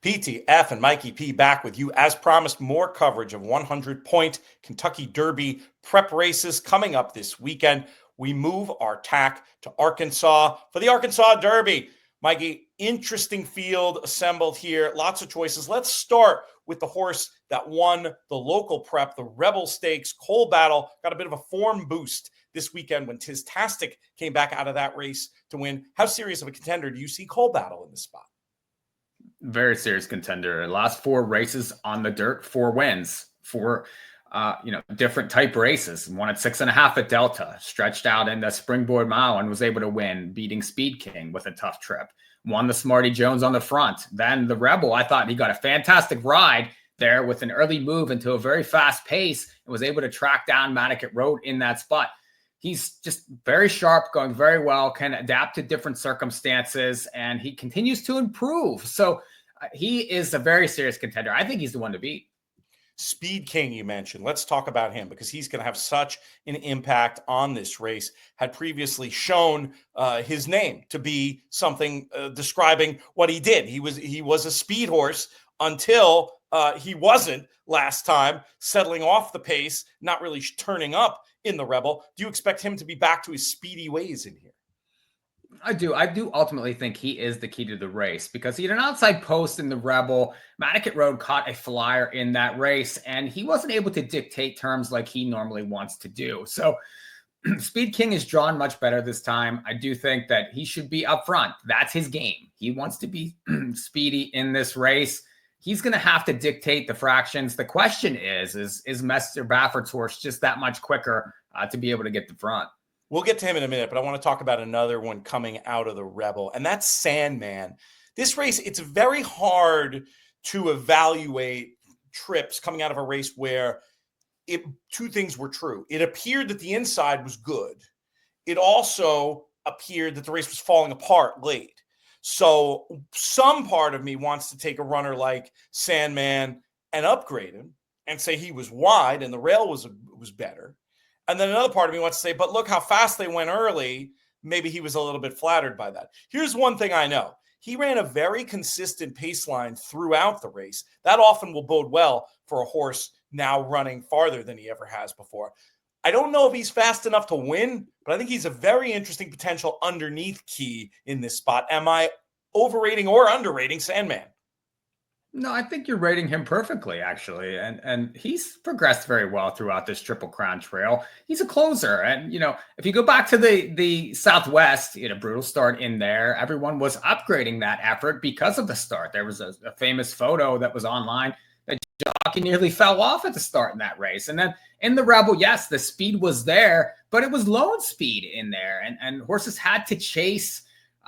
PTF and Mikee P back with you. As promised, more coverage of 100-point Kentucky Derby prep races coming up this weekend. We move our tack to Arkansas for the Arkansas Derby. Mikey, interesting field assembled here. Lots of choices. Let's start with the horse that won the local prep, the Rebel Stakes. Coal Battle got a bit of a form boost this weekend when Tistastic came back out of that race to win. How serious of a contender do you see Coal Battle in this spot? Very serious contender. Last 4 races on the dirt, 4 wins, 4 different type races. Won at 6.5 at Delta, stretched out in the Springboard Mile and was able to win, beating Speed King with a tough trip. Won the Smarty Jones on the front. Then the Rebel, I thought he got a fantastic ride there with an early move into a very fast pace and was able to track down Moquett Road in that spot. He's just very sharp, going very well, can adapt to different circumstances, and he continues to improve. So he is a very serious contender. I think he's the one to beat. Speed King, you mentioned. Let's talk about him because he's going to have such an impact on this race. Had previously shown his name to be something describing what he did. He was a speed horse until he wasn't last time, settling off the pace, not really turning up in the Rebel. Do you expect him to be back to his speedy ways in here? I do ultimately think he is the key to the race because he had an outside post in the Rebel. Moquett Road caught a flyer in that race, and he wasn't able to dictate terms like he normally wants to do. So Speed King is drawn much better this time. I do think that he should be up front. That's his game. He wants to be speedy in this race. He's going to have to dictate the fractions. The question is Mr. Baffert's horse just that much quicker to be able to get the front? We'll get to him in a minute, but I want to talk about another one coming out of the Rebel, and that's Sandman. This race, it's very hard to evaluate trips coming out of a race where 2 things were true. It appeared that the inside was good. It also appeared that the race was falling apart late. So some part of me wants to take a runner like Sandman and upgrade him and say he was wide and the rail was better. And then another part of me wants to say, but look how fast they went early. Maybe he was a little bit flattered by that. Here's one thing I know. He ran a very consistent pace line throughout the race. That often will bode well for a horse now running farther than he ever has before. I don't know if he's fast enough to win, but I think he's a very interesting potential underneath key in this spot. Am I overrating or underrating Sandman? No, I think you're rating him perfectly, actually. And he's progressed very well throughout this Triple Crown trail. He's a closer. And, if you go back to the Southwest, brutal start in there. Everyone was upgrading that effort because of the start. There was a famous photo that was online that Jockey nearly fell off at the start in that race. And then in the Rebel, yes, the speed was there, but it was lone speed in there. And horses had to chase.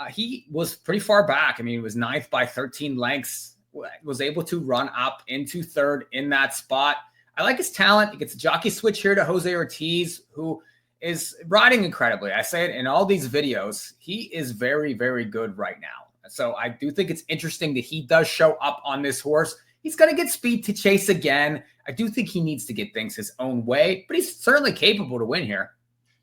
He was pretty far back. I mean, he was 9th by 13 lengths. Was able to run up into 3rd in that spot. I like his talent. He gets a jockey switch here to Jose Ortiz, who is riding incredibly. I say it in all these videos. He is very, very good right now. So I do think it's interesting that he does show up on this horse. He's going to get speed to chase again. I do think he needs to get things his own way, but he's certainly capable to win here.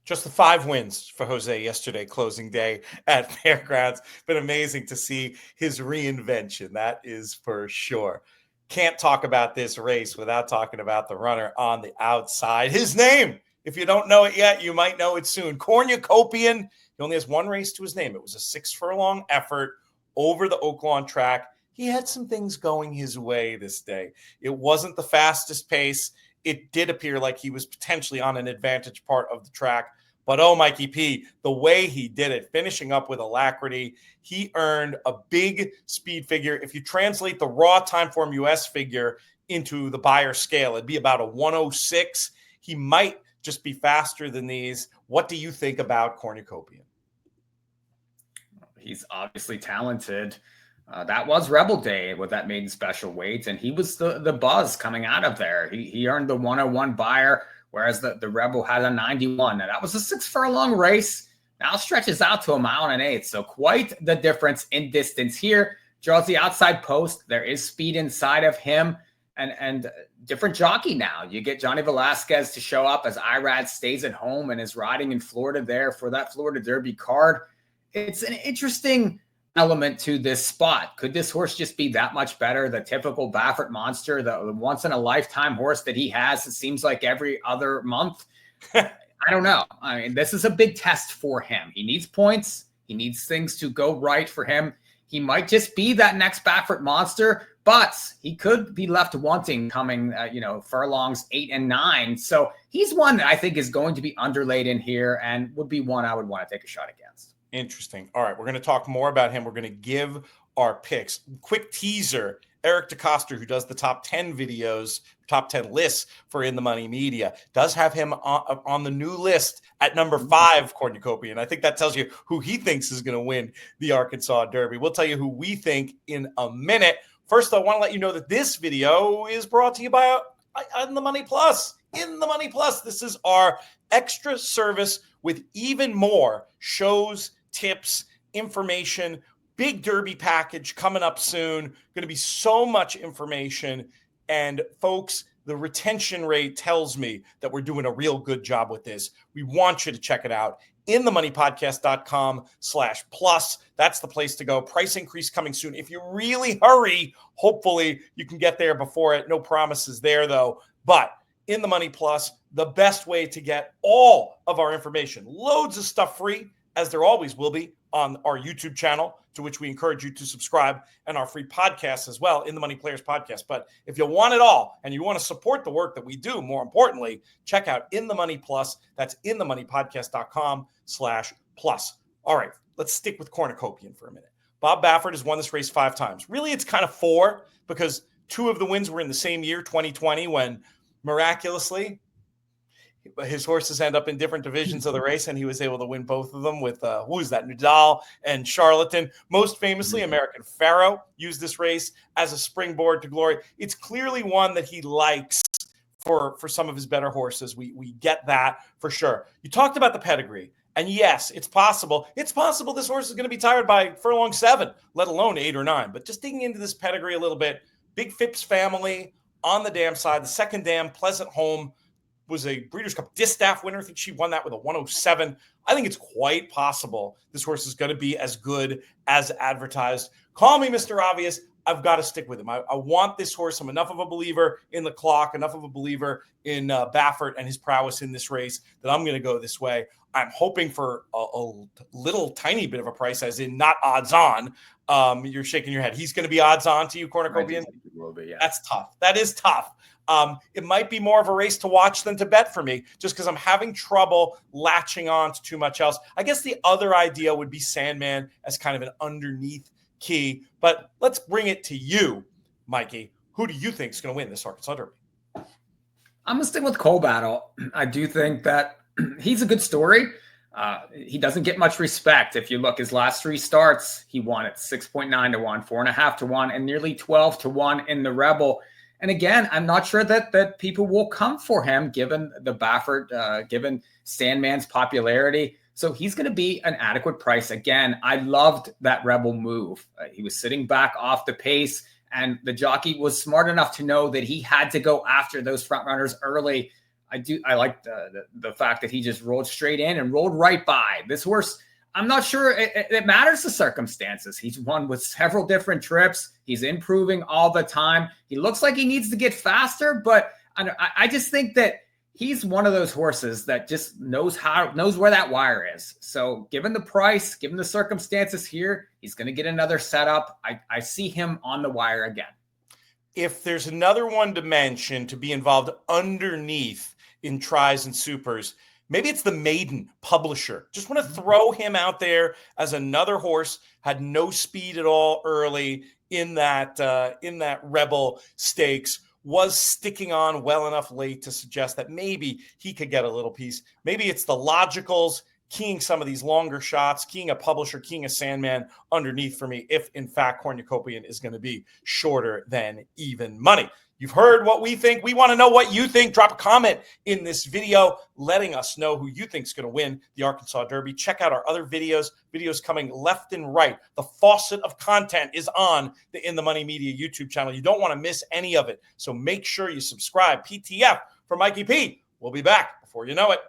Just the 5 wins for Jose yesterday, closing day at Fairgrounds. Been amazing to see his reinvention. That is for sure. Can't talk about this race without talking about the runner on the outside. His name, if you don't know it yet, you might know it soon. Cornucopian. He only has 1 race to his name. It was a 6-furlong effort over the Oaklawn track. He had some things going his way this day. It wasn't the fastest pace. It did appear like he was potentially on an advantage part of the track. But Mikee P, the way he did it, finishing up with alacrity, he earned a big speed figure. If you translate the raw Timeform US figure into the buyer scale, it'd be about a 106. He might just be faster than these. What do you think about Cornucopian? He's obviously talented. That was Rebel Day with that maiden special weight, and he was the buzz coming out of there. He earned the 101 buyer, whereas the Rebel had a 91. Now, that was a 6-furlong race. Now stretches out to 1.8 miles. So quite the difference in distance here. Draws the outside post. There is speed inside of him. And different jockey now. You get Johnny Velasquez to show up as Irad stays at home and is riding in Florida there for that Florida Derby card. It's an interesting element to this spot. Could this horse just be that much better? The typical Baffert monster, the once in a lifetime horse that he has, it seems like every other month. I don't know. I mean, this is a big test for him. He needs points. He needs things to go right for him. He might just be that next Baffert monster, but he could be left wanting coming, furlongs 8 and 9. So he's one that I think is going to be underlaid in here and would be one I would want to take a shot against. Interesting. All right, we're going to talk more about him. We're going to give our picks. Quick teaser. Eric DeCoster, who does the top 10 videos, top 10 lists for In the Money Media, does have him on the new list at number 5, Cornucopian. I think that tells you who he thinks is going to win the Arkansas Derby. We'll tell you who we think in a minute. First, I want to let you know that this video is brought to you by In the Money Plus. In the Money Plus. This is our extra service with even more shows, tips, information, big Derby package coming up soon. Going to be so much information. And folks, the retention rate tells me that we're doing a real good job with this. We want you to check it out. inthemoneypodcast.com/plus. That's the place to go. Price increase coming soon. If you really hurry, hopefully you can get there before it. No promises there though. But In the Money Plus, the best way to get all of our information. Loads of stuff free, as there always will be, on our YouTube channel, to which we encourage you to subscribe, and our free podcast as well, In the Money Players Podcast. But if you want it all and you want to support the work that we do, more importantly, check out In the Money Plus. That's inthemoneypodcast.com/plus. All right, let's stick with Cornucopian for a minute. Bob Baffert has won this race 5 times. Really, it's kind of 4 because 2 of the wins were in the same year, 2020, when miraculously his horses end up in different divisions of the race, and he was able to win both of them with, Nadal and Charlatan. Most famously, American Pharaoh used this race as a springboard to glory. It's clearly one that he likes for some of his better horses. We get that for sure. You talked about the pedigree, and yes, it's possible. It's possible this horse is going to be tired by furlong 7, let alone 8 or 9. But just digging into this pedigree a little bit, Big Phipps family on the dam side, the second dam, Pleasant Home, was a Breeders' Cup Distaff winner. I think she won that with a 107. I think it's quite possible this horse is going to be as good as advertised. Call me Mr. Obvious. I've got to stick with him. I want this horse. I'm enough of a believer in the clock, enough of a believer in Baffert and his prowess in this race that I'm going to go this way. I'm hoping for a little tiny bit of a price, as in not odds on. You're shaking your head. He's going to be odds on to you, Cornucopian? Yeah. That's tough. That is tough. It might be more of a race to watch than to bet for me, just because I'm having trouble latching on to too much else. I guess the other idea would be Sandman as kind of an underneath key. But let's bring it to you, Mikey. Who do you think is going to win this Arkansas Derby? I'm going to stick with Coal Battle. I do think that he's a good story. He doesn't get much respect. If you look, his last 3 starts, he won at 6.9 to 1, 4.5 to 1, and nearly 12 to 1 in the Rebel. And again, I'm not sure that people will come for him, given the Baffert, given Sandman's popularity. So he's going to be an adequate price. Again, I loved that Rebel move. He was sitting back off the pace, and the jockey was smart enough to know that he had to go after those front runners early. I like the fact that he just rolled straight in and rolled right by. This horse, I'm not sure it matters the circumstances. He's won with several different trips. He's improving all the time. He looks like he needs to get faster, but I just think that he's one of those horses that just knows where that wire is. So given the price, given the circumstances here, he's going to get another setup. I see him on the wire again. If there's another one to mention to be involved underneath in tries and supers, maybe it's the Maiden Publisher. Just want to throw him out there as another horse, had no speed at all early in that Rebel Stakes, was sticking on well enough late to suggest that maybe he could get a little piece. Maybe it's the Logicals keying some of these longer shots, keying a Publisher, keying a Sandman underneath for me, if in fact Cornucopian is going to be shorter than even money. You've heard what we think. We want to know what you think. Drop a comment in this video letting us know who you think is going to win the Arkansas Derby. Check out our other videos coming left and right. The faucet of content is on the In the Money Media YouTube channel. You don't want to miss any of it. So make sure you subscribe. PTF for Mikee P. We'll be back before you know it.